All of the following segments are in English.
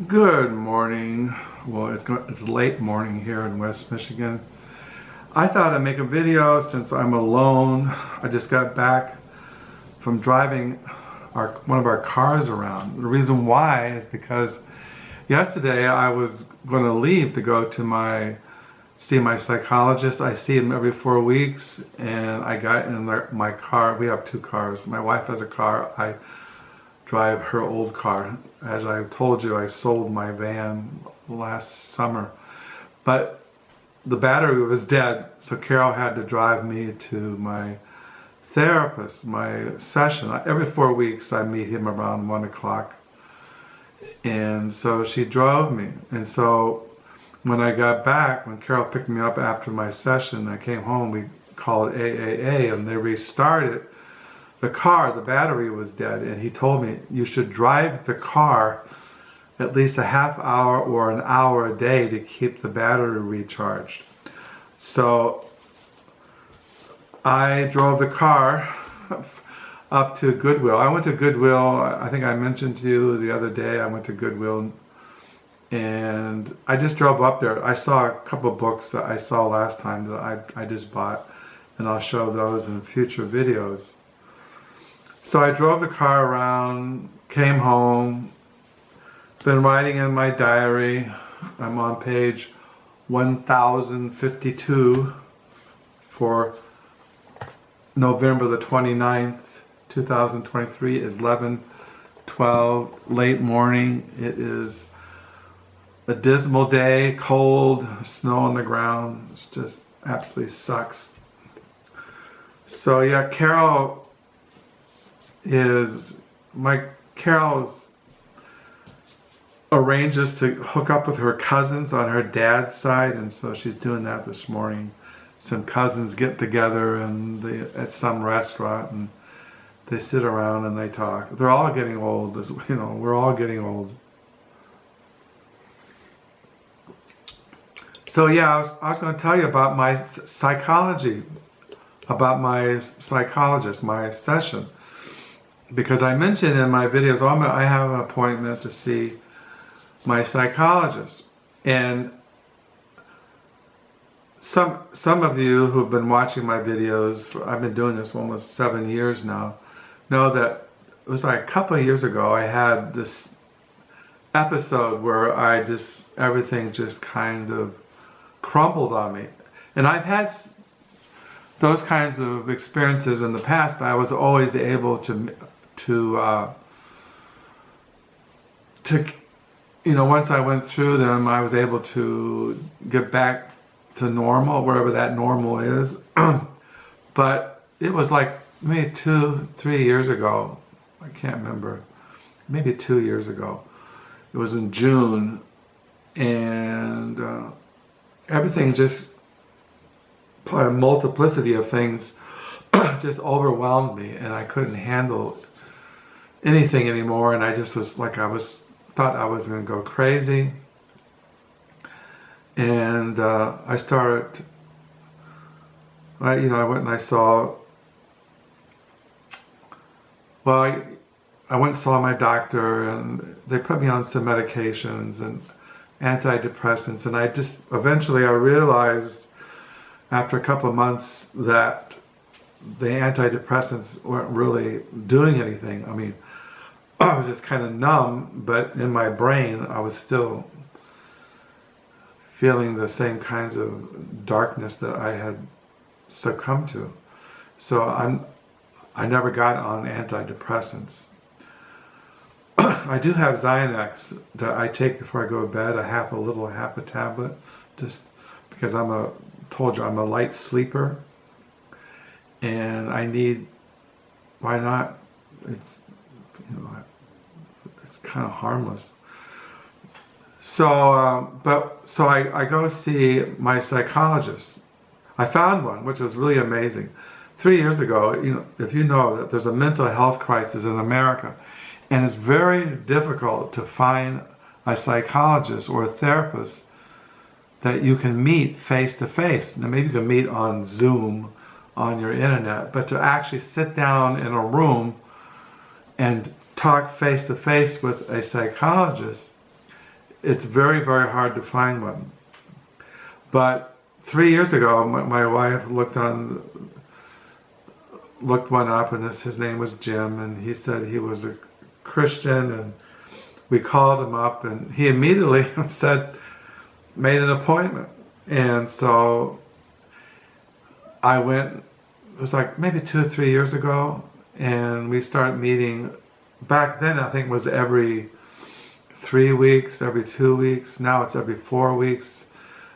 Good morning. Well, it's late morning here in West Michigan. I thought I'd make a video since I'm alone. I just got back from driving one of our cars around. The reason why is because yesterday I was going to leave to go to see my psychologist. I see him every 4 weeks, and I got in my car. We have two cars. My wife has a car. I drive her old car. As I told you, I sold my van last summer, but the battery was dead, so Carol had to drive me to my therapist, my session. Every 4 weeks I meet him around 1 o'clock, and so she drove me. And so when I got back, when Carol picked me up after my session, I came home. We called AAA, and they restarted the car. The battery was dead, and he told me you should drive the car at least a half hour or an hour a day to keep the battery recharged. So I drove the car up to Goodwill. I went to Goodwill. I think I mentioned to you the other day I went to Goodwill, and I just drove up there. I saw a couple of books that I saw last time that I just bought, and I'll show those in future videos. So I drove the car around, came home, been writing in my diary. I'm on page 1052 for November the 29th, 2023. It's 11:12, late morning. It is a dismal day, cold, snow on the ground. It just absolutely sucks. So yeah, Carol's arranges to hook up with her cousins on her dad's side, and so she's doing that this morning. Some cousins get together at some restaurant, and they sit around and they talk. They're all getting old, we're all getting old. So yeah, I was going to tell you about my psychology, about my psychologist, my session. Because I mentioned in my videos, I have an appointment to see my psychologist. And some of you who've been watching my videos, I've been doing this for almost 7 years now, know that it was like a couple of years ago I had this episode where everything just kind of crumbled on me. And I've had those kinds of experiences in the past, but I was always able to once I went through them, I was able to get back to normal, wherever that normal is. But it was like maybe 2-3 years ago. I can't remember. Maybe 2 years ago. It was in June, and everything just, probably a multiplicity of things, just overwhelmed me, and I couldn't handle anything anymore, and I just was like, thought I was going to go crazy. And I started, I went and I saw, I went and saw my doctor, and they put me on some medications and antidepressants, and eventually I realized after a couple of months that the antidepressants weren't really doing anything. I mean, I was just kind of numb, but in my brain I was still feeling the same kinds of darkness that I had succumbed to. So I never got on antidepressants. I do have Xanax that I take before I go to bed, half a tablet, just because told you I'm a light sleeper, and why not? It's kind of harmless. So, I go see my psychologist. I found one, which was really amazing. 3 years ago, if you know that there's a mental health crisis in America, and it's very difficult to find a psychologist or a therapist that you can meet face to face. Now maybe you can meet on Zoom on your internet, but to actually sit down in a room and talk face to face with a psychologist it's very, very hard to find one. But 3 years ago, my wife looked one up, and his name was Jim, and he said he was a Christian, and we called him up, and he immediately made an appointment. And so I went, it was like maybe 2 or 3 years ago, and we started meeting. Back then I think it was every 3 weeks, every 2 weeks. Now it's every 4 weeks.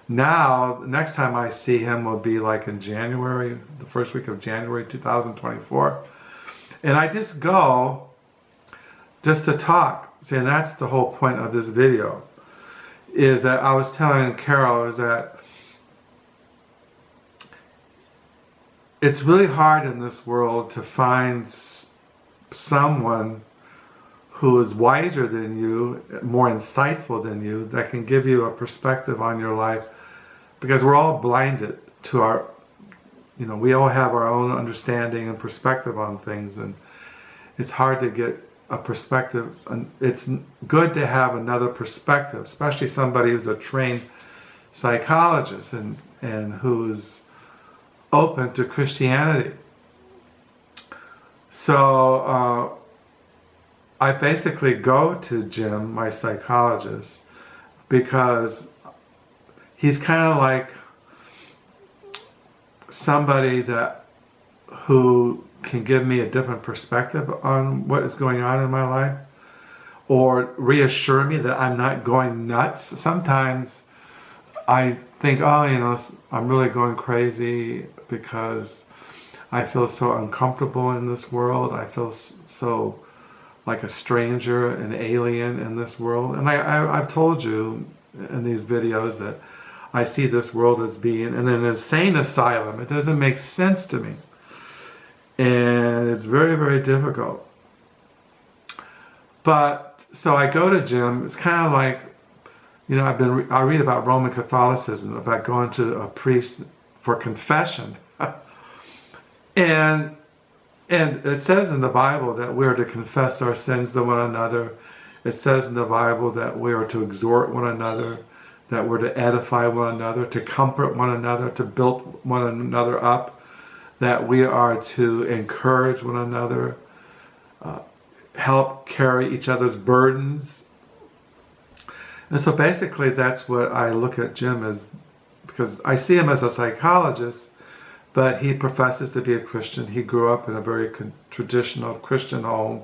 Now, the next time I see him will be like in January, the first week of January 2024. And I just go just to talk. See, and that's the whole point of this video, is that I was telling Carol is that it's really hard in this world to find someone who is wiser than you, more insightful than you, that can give you a perspective on your life, because we're all blinded to our, we all have our own understanding and perspective on things, and it's hard to get a perspective. And it's good to have another perspective, especially somebody who's a trained psychologist and who's open to Christianity. So I basically go to Jim, my psychologist, because he's kind of like somebody who can give me a different perspective on what is going on in my life, or reassure me that I'm not going nuts. Sometimes I think, I'm really going crazy because I feel so uncomfortable in this world. I feel so like a stranger, an alien in this world. And I've told you in these videos that I see this world as being in an insane asylum. It doesn't make sense to me. And it's very, very difficult. But, so I go to Jim. It's kind of like, I read about Roman Catholicism, about going to a priest for confession. And it says in the Bible that we're to confess our sins to one another. It says in the Bible that we are to exhort one another, that we're to edify one another, to comfort one another, to build one another up, that we are to encourage one another, help carry each other's burdens. And so basically that's what I look at Jim as, because I see him as a psychologist, but he professes to be a Christian. He grew up in a very traditional Christian home,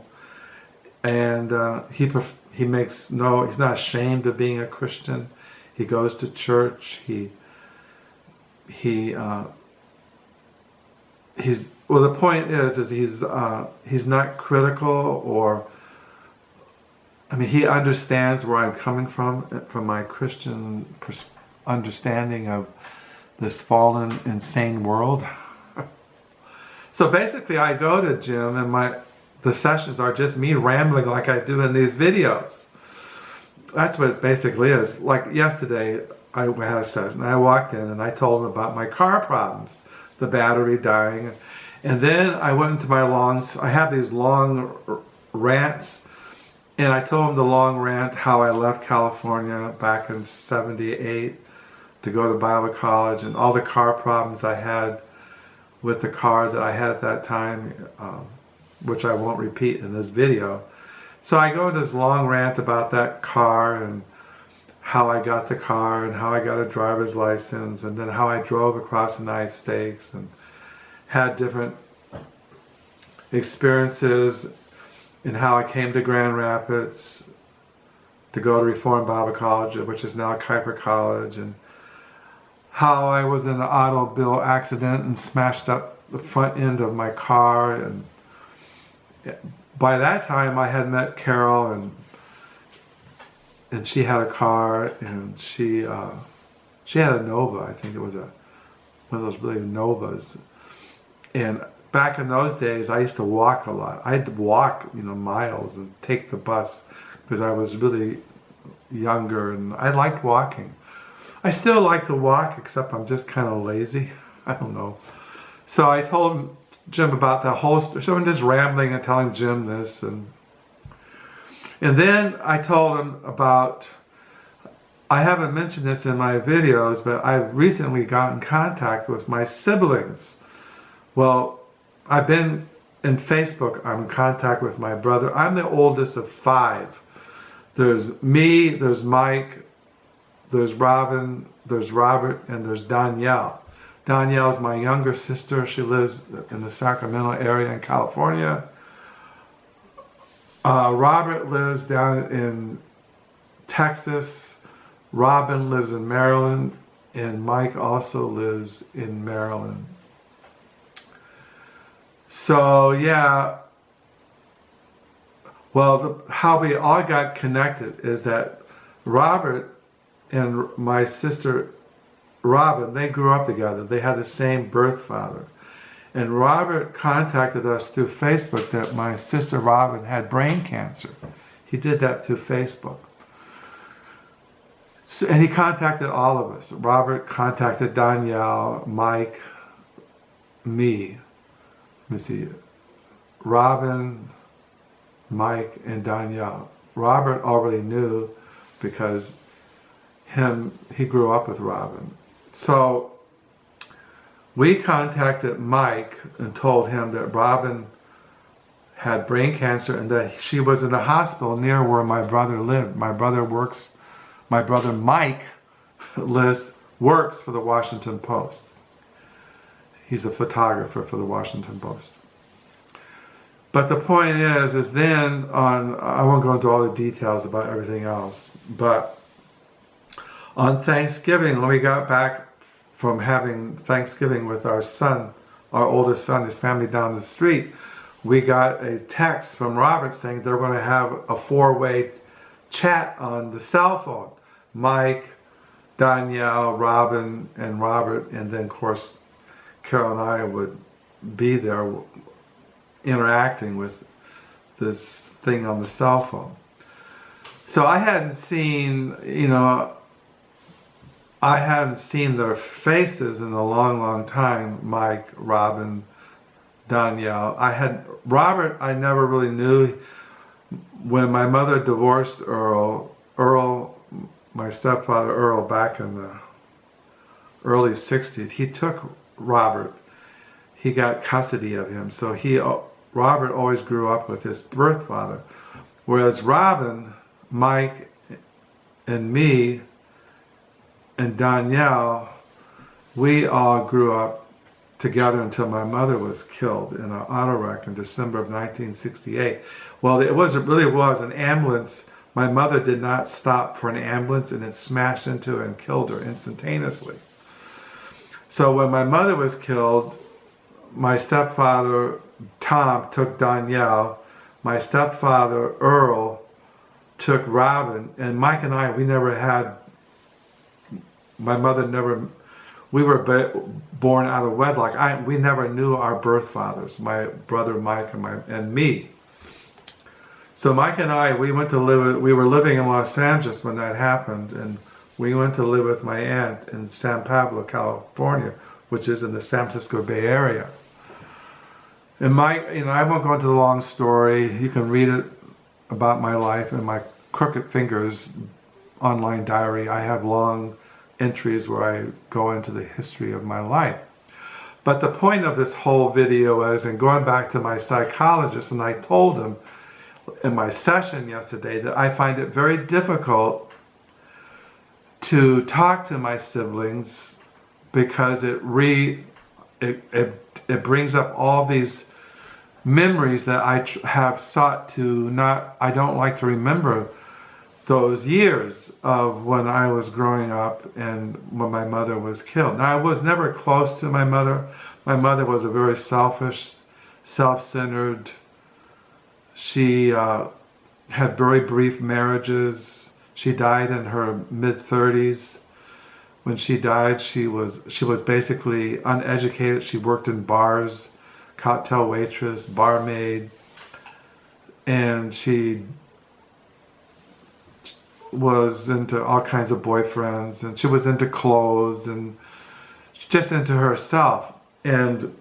and he's not ashamed of being a Christian. He goes to church. The point is he's not critical, or, he understands where I'm coming from my Christian understanding of this fallen, insane world. So basically I go to Jim, and the sessions are just me rambling like I do in these videos. That's what it basically is. Like yesterday, I had a session. I walked in and I told him about my car problems, the battery dying. And then I went into I have these long rants, and I told him the long rant how I left California back in '78 to go to Bible college, and all the car problems I had with the car that I had at that time, which I won't repeat in this video. So I go into this long rant about that car, and how I got the car, and how I got a driver's license, and then how I drove across the United States and had different experiences, and how I came to Grand Rapids to go to Reformed Bible College, which is now Kuiper College, and how I was in an automobile accident and smashed up the front end of my car. And by that time I had met Carol, and she had a car, and she had a Nova. I think it was one of those really Novas. And back in those days I used to walk a lot. I had to walk miles and take the bus, because I was really younger and I liked walking. I still like to walk, except I'm just kind of lazy. I don't know. So I told Jim about the whole story. So I'm just rambling and telling Jim this. And then I told him about I haven't mentioned this in my videos, but I've recently got in contact with my siblings. Well, I've been in Facebook, I'm in contact with my brother. I'm the oldest of 5. There's me, there's Mike, there's Robin, there's Robert, and there's Danielle. Danielle's my younger sister. She lives in the Sacramento area in California. Robert lives down in Texas. Robin lives in Maryland, and Mike also lives in Maryland. So yeah, well, how we all got connected is that Robert and my sister Robin, they grew up together. They had the same birth father. And Robert contacted us through Facebook that my sister Robin had brain cancer. He did that through Facebook. So, and he contacted all of us. Robert contacted Danielle, Mike, me. Let me see. Robin, Mike, and Danielle. Robert already knew because he grew up with Robin. So we contacted Mike and told him that Robin had brain cancer and that she was in a hospital near where my brother lived. My brother Mike works for the Washington Post. He's a photographer for the Washington Post. But the point is then I won't go into all the details about everything else, but on Thanksgiving, when we got back from having Thanksgiving with our son, our oldest son, his family down the street, we got a text from Robert saying they're going to have a 4-way chat on the cell phone. Mike, Danielle, Robin, and Robert, and then of course Carol and I would be there interacting with this thing on the cell phone. So I hadn't seen, I hadn't seen their faces in a long, long time. Mike, Robin, Danielle. Robert, I never really knew. When my mother divorced Earl, my stepfather Earl, back in the early 60s, he took Robert. He got custody of him. So Robert always grew up with his birth father. Whereas Robin, Mike, and me, and Danielle, we all grew up together until my mother was killed in an auto wreck in December of 1968. Well, it really was an ambulance. My mother did not stop for an ambulance, and it smashed into her and killed her instantaneously. So when my mother was killed, my stepfather Tom took Danielle, my stepfather Earl took Robin, and Mike and I, we were born out of wedlock. We never knew our birth fathers, my brother Mike and me. So Mike and I, we were living in Los Angeles when that happened, and we went to live with my aunt in San Pablo, California, which is in the San Francisco Bay Area. And Mike, I won't go into the long story. You can read it about my life in my Crooked Fingers online diary. I have long entries where I go into the history of my life. But the point of this whole video is, and going back to my psychologist, and I told him in my session yesterday that I find it very difficult to talk to my siblings because it brings up all these memories that I have sought to I don't like to remember those years of when I was growing up and when my mother was killed. Now, I was never close to my mother. My mother was a very selfish, self-centered. She had very brief marriages. She died in her mid-30s. When she died, she was basically uneducated. She worked in bars, cocktail waitress, barmaid, and she was into all kinds of boyfriends, and she was into clothes and just into herself. And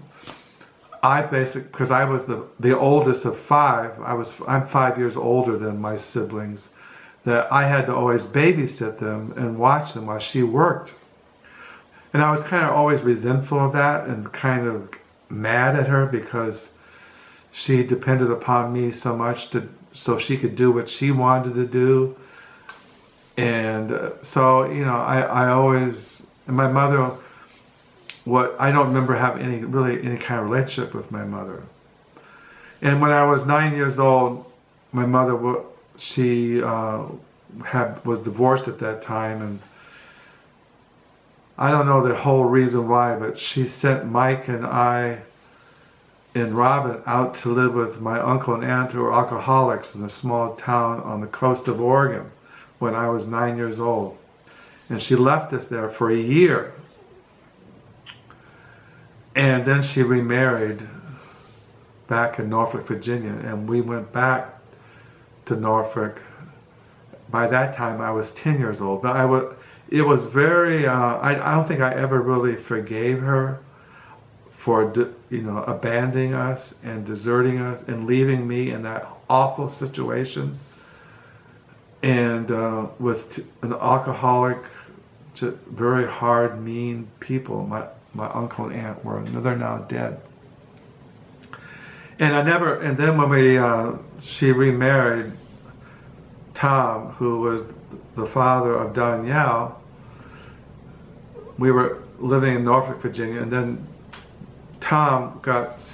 because I was the oldest of 5, I'm 5 years older than my siblings. that I had to always babysit them and watch them while she worked. And I was kind of always resentful of that and kind of mad at her because she depended upon me so much so she could do what she wanted to do. And so, you know, I always, and my mother, I don't remember having any kind of relationship with my mother. And when I was 9 years old, my mother, she was divorced at that time, and I don't know the whole reason why, but she sent Mike and I and Robin out to live with my uncle and aunt who were alcoholics in a small town on the coast of Oregon when I was 9 years old. And she left us there for a year. And then she remarried back in Norfolk, Virginia, and we went back to Norfolk. By that time I was 10 years old, but it was very, I don't think I ever really forgave her for, you know, abandoning us and deserting us and leaving me in that awful situation. And with an alcoholic, just very hard, mean people. My uncle and aunt they're now dead. And then when she remarried Tom, who was the father of Danielle, we were living in Norfolk, Virginia, and then Tom got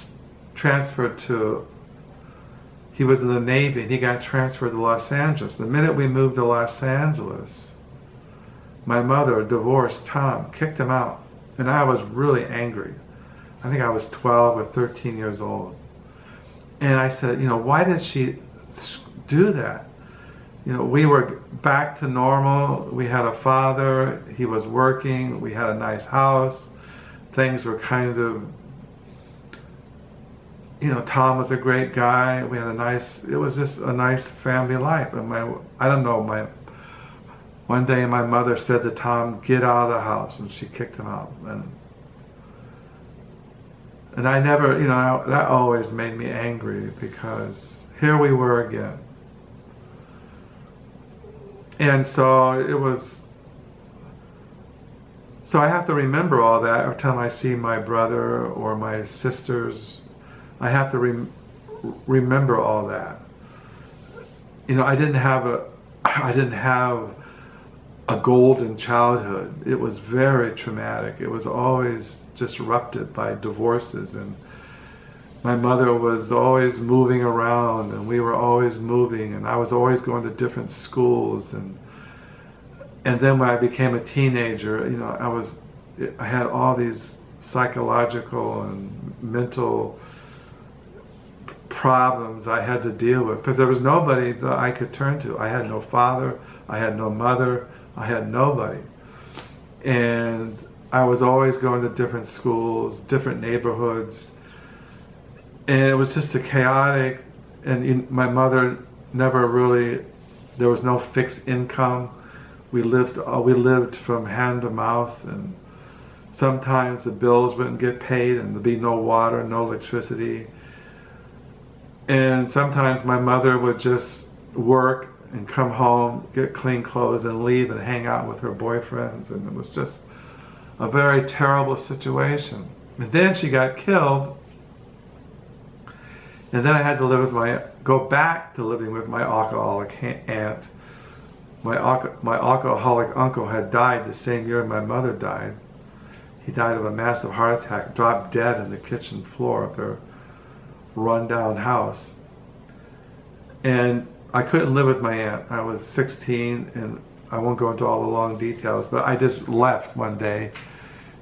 transferred he was in the Navy, and he got transferred to Los Angeles. The minute we moved to Los Angeles, my mother divorced Tom, kicked him out, and I was really angry. I think I was 12 or 13 years old. And I said, you know, why did she do that? You know, we were back to normal. We had a father, he was working, we had a nice house. Things were kind of, you know, Tom was a great guy. We had it was just a nice family life. And I don't know, one day my mother said to Tom, get out of the house, and she kicked him out. And I never, you know, that always made me angry because here we were again. And so so I have to remember all that every time I see my brother or my sisters. I have to remember all that. You know, I didn't have a golden childhood. It was very traumatic. It was always disrupted by divorces, and my mother was always moving around, and we were always moving, and I was always going to different schools, and then when I became a teenager, you know, I had all these psychological and mental problems I had to deal with because there was nobody that I could turn to. I had no father, I had no mother, I had nobody. And I was always going to different schools, different neighborhoods, and it was just a chaotic, and my mother never really, there was no fixed income. We lived from hand to mouth, and sometimes the bills wouldn't get paid and there'd be no water, no electricity. And sometimes my mother would just work and come home, get clean clothes and leave and hang out with her boyfriends, and it was just a very terrible situation. And then she got killed, and then I had to go back to living with my alcoholic aunt. My alcoholic uncle had died the same year my mother died. He died of a massive heart attack, dropped dead in the kitchen floor of their run-down house. And I couldn't live with my aunt. I was 16, and I won't go into all the long details, but I just left one day,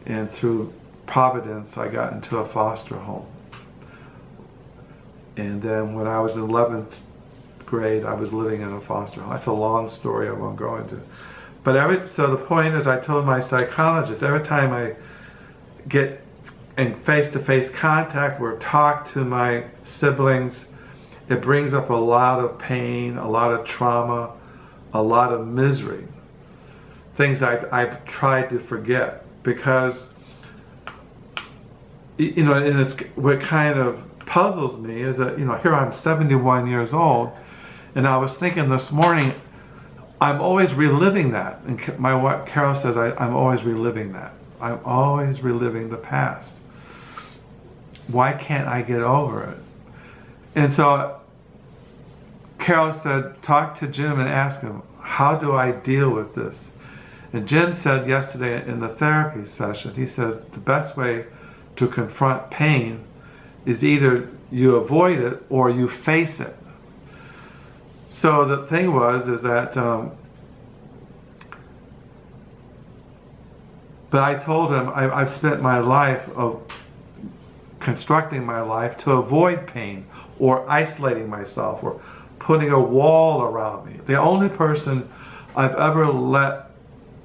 and through Providence, I got into a foster home. And then when I was in 11th grade, I was living in a foster home. That's a long story I won't go into. But so the point is, I told my psychologist, every time I get in face-to-face contact or talk to my siblings, it brings up a lot of pain, a lot of trauma, a lot of misery. Things I've tried to forget because, you know, and it's what kind of puzzles me is that, you know, here I'm 71 years old, and I was thinking this morning, I'm always reliving that. And my wife, Carol, says I'm always reliving that. I'm always reliving the past. Why can't I get over it? And so Carol said, talk to Jim and ask him, how do I deal with this? And Jim said yesterday in the therapy session, he says the best way to confront pain is either you avoid it or you face it. So the thing is that, but I told him I've spent my life of constructing my life to avoid pain or isolating myself or putting a wall around me. The only person I've ever let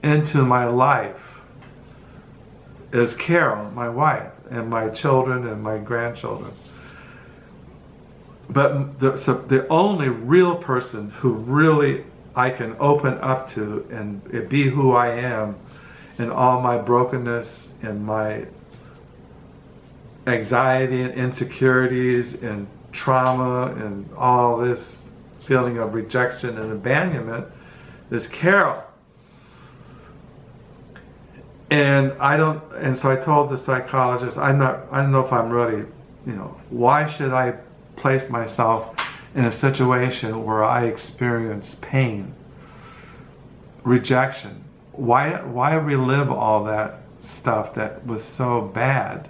into my life is Carol, my wife, and my children and my grandchildren. But the only real person who really I can open up to and be who I am in all my brokenness and my anxiety and insecurities and trauma and all this feeling of rejection and abandonment is Carol. And so I told the psychologist, I don't know if I'm ready, why should I place myself in a situation where I experience pain, rejection? Why relive all that stuff that was so bad?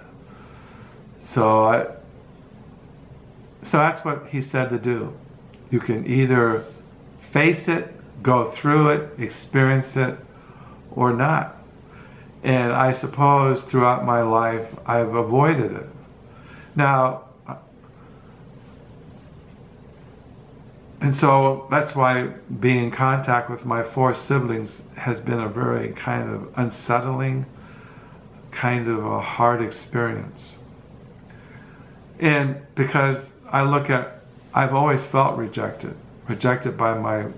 So that's what he said to do. You can either face it, go through it, experience it, or not. And I suppose throughout my life, I've avoided it. Now, and so that's why being in contact with my 4 siblings has been a very kind of unsettling, kind of a hard experience. And because I've always felt rejected by my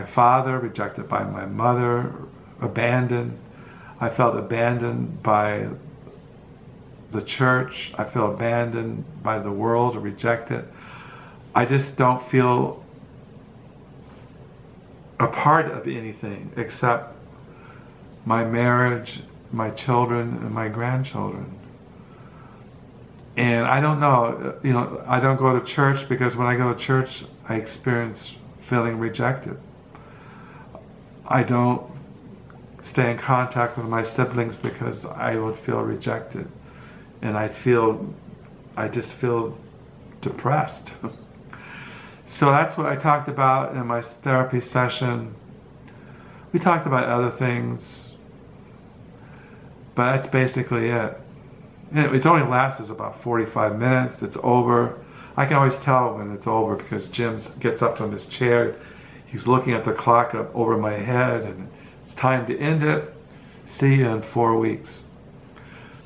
father, rejected by my mother, abandoned. I felt abandoned by the church. I feel abandoned by the world, rejected. I just don't feel a part of anything except my marriage, my children, and my grandchildren. And I don't know, I don't go to church because when I go to church, I experience feeling rejected. I don't stay in contact with my siblings because I would feel rejected. And I just feel depressed. So that's what I talked about in my therapy session. We talked about other things, but that's basically it. And it only lasts about 45 minutes. It's over. I can always tell when it's over because Jim gets up from his chair. He's looking at the clock up over my head, and it's time to end it. See you in 4 weeks.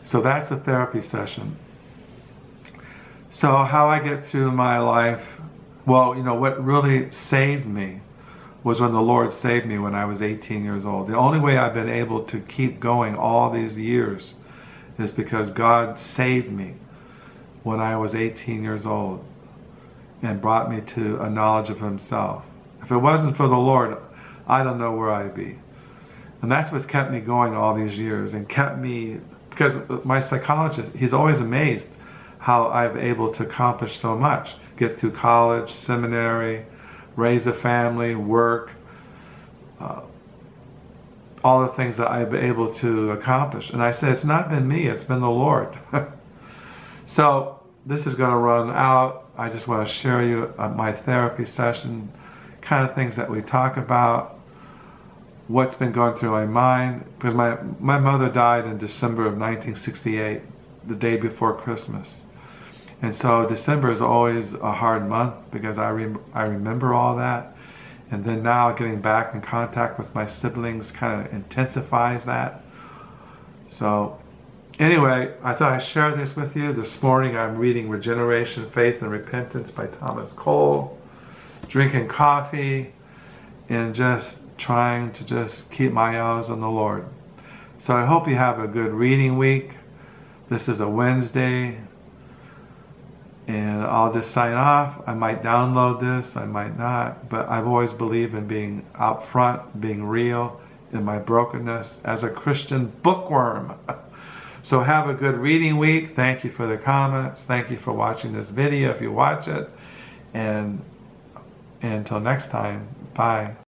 So that's a therapy session. So how I get through my life, well, what really saved me was when the Lord saved me when I was 18 years old. The only way I've been able to keep going all these years is because God saved me when I was 18 years old and brought me to a knowledge of Himself. If it wasn't for the Lord, I don't know where I'd be. And that's what's kept me going all these years and kept me, because my psychologist, he's always amazed how I'm able to accomplish so much. Get through college, seminary, raise a family, work, all the things that I've been able to accomplish. And I said, it's not been me, it's been the Lord. So this is going to run out. I just want to share you my therapy session, kind of things that we talk about, what's been going through my mind. Because my mother died in December of 1968, the day before Christmas. And so December is always a hard month because I remember all that. And then now getting back in contact with my siblings kind of intensifies that. So anyway, I thought I'd share this with you. This morning I'm reading Regeneration, Faith, and Repentance by Thomas Cole, drinking coffee, and just trying to just keep my eyes on the Lord. So I hope you have a good reading week. This is a Wednesday. And I'll just sign off. I might download this, I might not, but I've always believed in being out front, being real in my brokenness as a Christian bookworm. So have a good reading week. Thank you for the comments. Thank you for watching this video if you watch it. And until next time, bye.